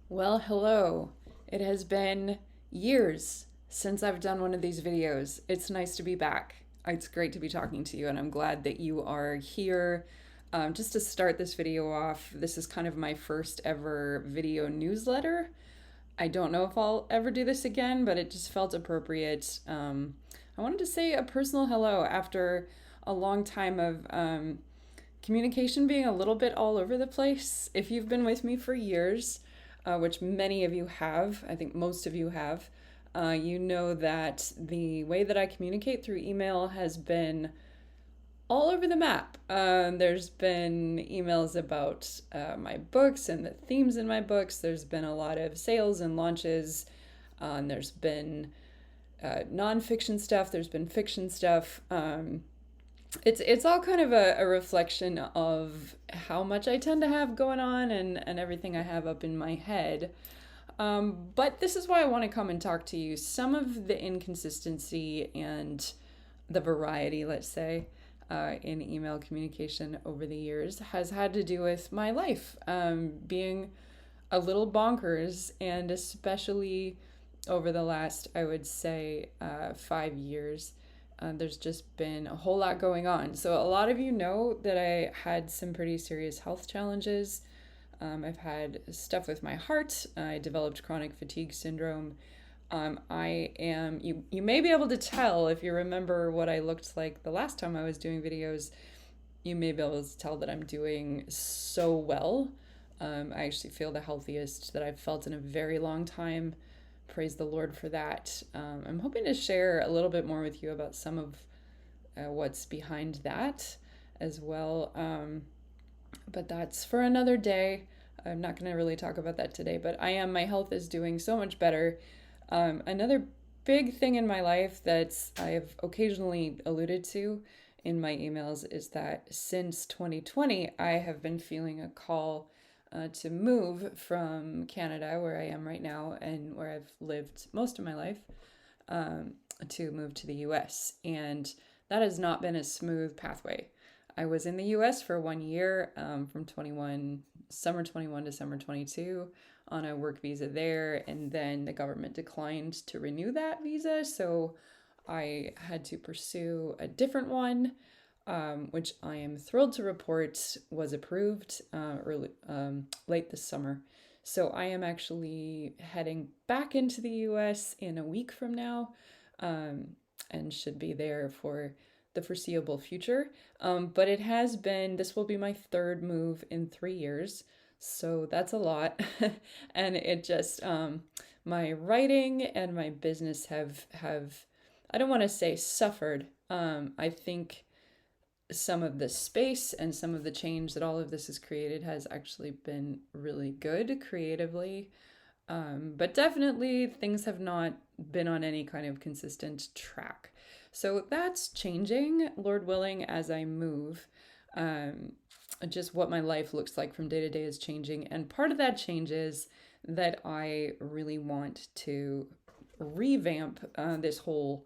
Well, hello. It has been years since I've done one of these videos. It's nice to be back. It's great to be talking to you, and I'm glad that you are here. Just to start this video off, this is kind of my first ever video newsletter. I don't know if I'll ever do this again, but it just felt appropriate. I wanted to say a personal hello after a long time of communication being a little bit all over the place. If you've been with me for years, which many of you have, I think most of you have, you know that the way that I communicate through email has been all over the map. There's been emails about my books and the themes in my books. There's been a lot of sales and launches. And there's been nonfiction stuff. There's been fiction stuff. It's all kind of a reflection of how much I tend to have going on and everything I have up in my head. But this is why I want to come and talk to you. Some of the inconsistency and the variety, let's say, in email communication over the years has had to do with my life being a little bonkers, and especially over the last, I would say, 5 years. There's just been a whole lot going on. So, a lot of you know that I had some pretty serious health challenges. I've had stuff with my heart. I developed chronic fatigue syndrome. You may be able to tell if you remember what I looked like the last time I was doing videos. You may be able to tell that I'm doing so well. I actually feel the healthiest that I've felt in a very long time. Praise the Lord for that. I'm hoping to share a little bit more with you about some of what's behind that as well. But that's for another day. I'm not going to really talk about that today, but my health is doing so much better. Another big thing in my life that I've occasionally alluded to in my emails is that since 2020, I have been feeling a call to move from Canada, where I am right now and where I've lived most of my life, um, to move to the US. And that has not been a smooth pathway. I was in the US for 1 year, from 21, summer 21 to summer 22, on a work visa there. And then the government declined to renew that visa. So I had to pursue a different one, which I am thrilled to report was approved late this summer. So I am actually heading back into the US in a week from now, um, and should be there for the foreseeable future. But this will be my third move in 3 years. So that's a lot. And it just, my writing and my business have, I don't want to say suffered. I think some of the space and some of the change that all of this has created has actually been really good creatively. But definitely things have not been on any kind of consistent track. So that's changing, Lord willing, as I move. Um, just what my life looks like from day to day is changing. And part of that change is that I really want to revamp this whole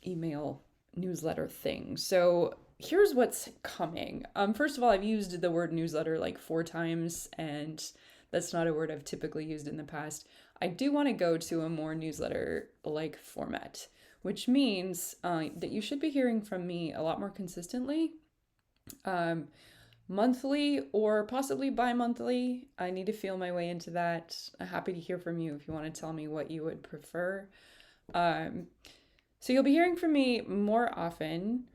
email newsletter thing. So here's what's coming. First of all, I've used the word newsletter like 4 times, and that's not a word I've typically used in the past. I do want to go to a more newsletter like format, which means that you should be hearing from me a lot more consistently, um, monthly or possibly bi monthly. I need to feel my way into that. I'm happy to hear from you if you want to tell me what you would prefer. Um, so you'll be hearing from me more often.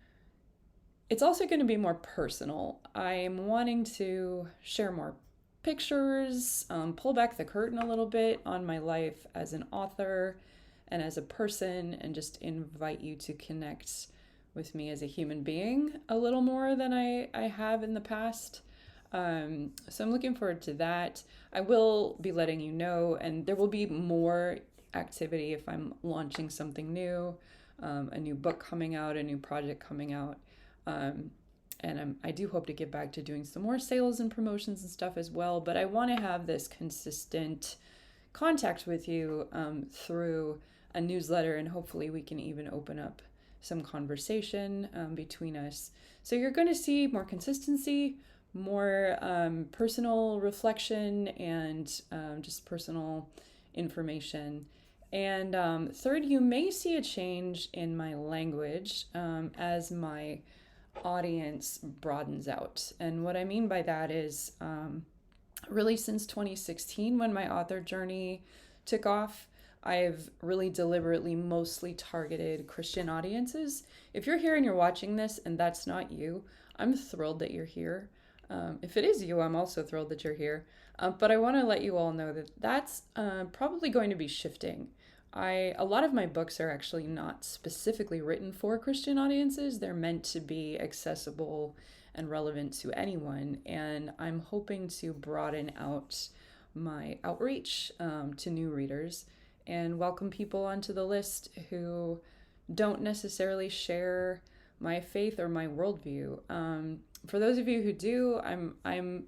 It's also going to be more personal. I'm wanting to share more pictures, pull back the curtain a little bit on my life as an author and as a person, and just invite you to connect with me as a human being a little more than I have in the past. So I'm looking forward to that. I will be letting you know, and there will be more activity if I'm launching something new, a new book coming out, a new project coming out. Um, and I do hope to get back to doing some more sales and promotions and stuff as well. But I want to have this consistent contact with you through a newsletter, and hopefully we can even open up some conversation between us. So you're going to see more consistency, more personal reflection and just personal information. And third, you may see a change in my language as my audience broadens out. And what I mean by that is really since 2016, when my author journey took off, I've really deliberately mostly targeted Christian audiences. If you're here and you're watching this and that's not you, I'm thrilled that you're here. If it is you, I'm also thrilled that you're here. But I want to let you all know that that's probably going to be shifting. A lot of my books are actually not specifically written for Christian audiences. They're meant to be accessible and relevant to anyone. And I'm hoping to broaden out my outreach to new readers and welcome people onto the list who don't necessarily share my faith or my worldview. For those of you who do, I'm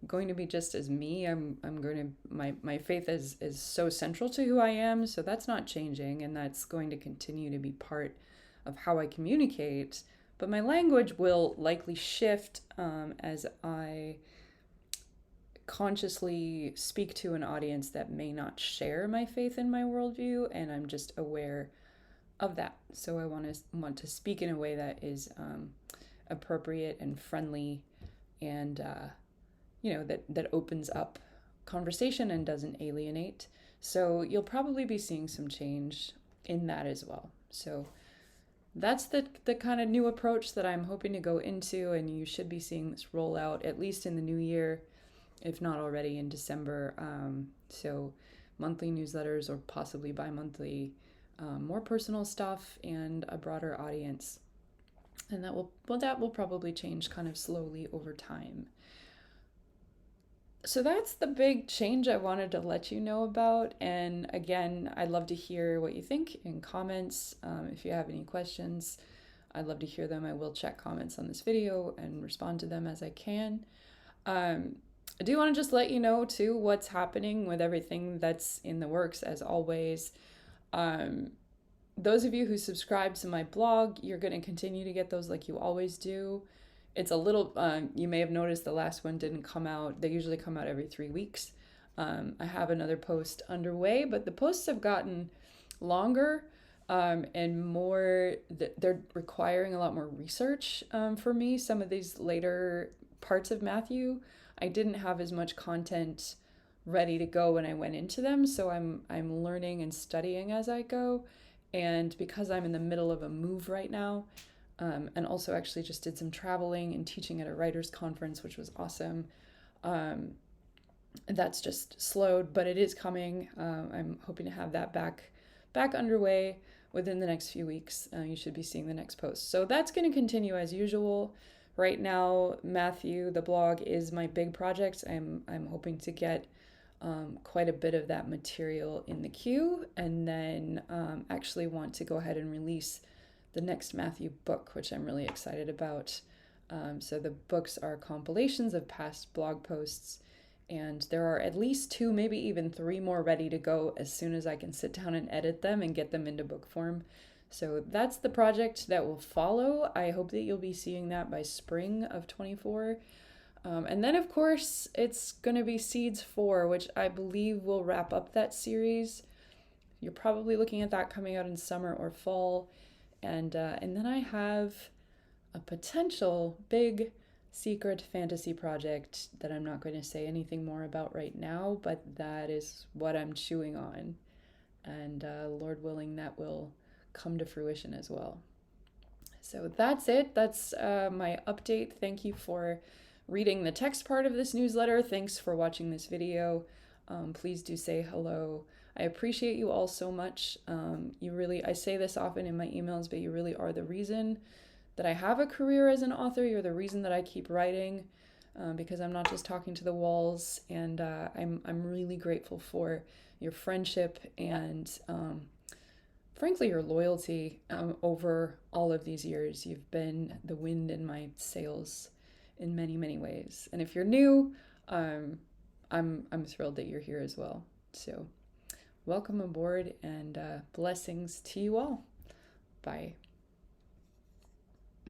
going to be just as me. I'm going to my faith is so central to who I am, so that's not changing, and that's going to continue to be part of how I communicate. But my language will likely shift as I consciously speak to an audience that may not share my faith and my worldview, and I'm just aware of that. So I want to speak in a way that is appropriate and friendly, and that opens up conversation and doesn't alienate. So you'll probably be seeing some change in that as well. So that's the kind of new approach that I'm hoping to go into, and you should be seeing this roll out at least in the new year, if not already in December. So monthly newsletters or possibly bi-monthly, more personal stuff and a broader audience. And that will probably change kind of slowly over time. So that's the big change I wanted to let you know about. And again, I'd love to hear what you think in comments. If you have any questions, I'd love to hear them. I will check comments on this video and respond to them as I can. I do want to just let you know too what's happening with everything that's in the works, as always. Those of you who subscribe to my blog, you're going to continue to get those like you always do. It's a little, you may have noticed the last one didn't come out. They usually come out every 3 weeks. I have another post underway, but the posts have gotten longer and more, they're requiring a lot more research for me. Some of these later parts of Matthew, I didn't have as much content ready to go when I went into them. So I'm learning and studying as I go. And because I'm in the middle of a move right now, and also actually just did some traveling and teaching at a writers conference, which was awesome. That's just slowed, but it is coming. I'm hoping to have that back underway within the next few weeks. You should be seeing the next post. So that's going to continue as usual. Right now, Matthew, the blog, is my big project. I'm hoping to get quite a bit of that material in the queue, and then actually want to go ahead and release the next Matthew book, which I'm really excited about. So the books are compilations of past blog posts, and there are at least 2, maybe even 3 more ready to go as soon as I can sit down and edit them and get them into book form. So that's the project that will follow. I hope that you'll be seeing that by spring of 24. And then, of course, it's going to be Seeds 4, which I believe will wrap up that series. You're probably looking at that coming out in summer or fall. And then I have a potential big secret fantasy project that I'm not going to say anything more about right now, but that is what I'm chewing on. And Lord willing, that will come to fruition as well. So that's it. That's my update. Thank you for reading the text part of this newsletter. Thanks for watching this video. Please do say hello. I appreciate you all so much. I say this often in my emails, but you really are the reason that I have a career as an author. You're the reason that I keep writing, because I'm not just talking to the walls. And I'm really grateful for your friendship and frankly your loyalty over all of these years. You've been the wind in my sails in many, many ways. And if you're new, I'm thrilled that you're here as well. So welcome aboard, and blessings to you all. Bye.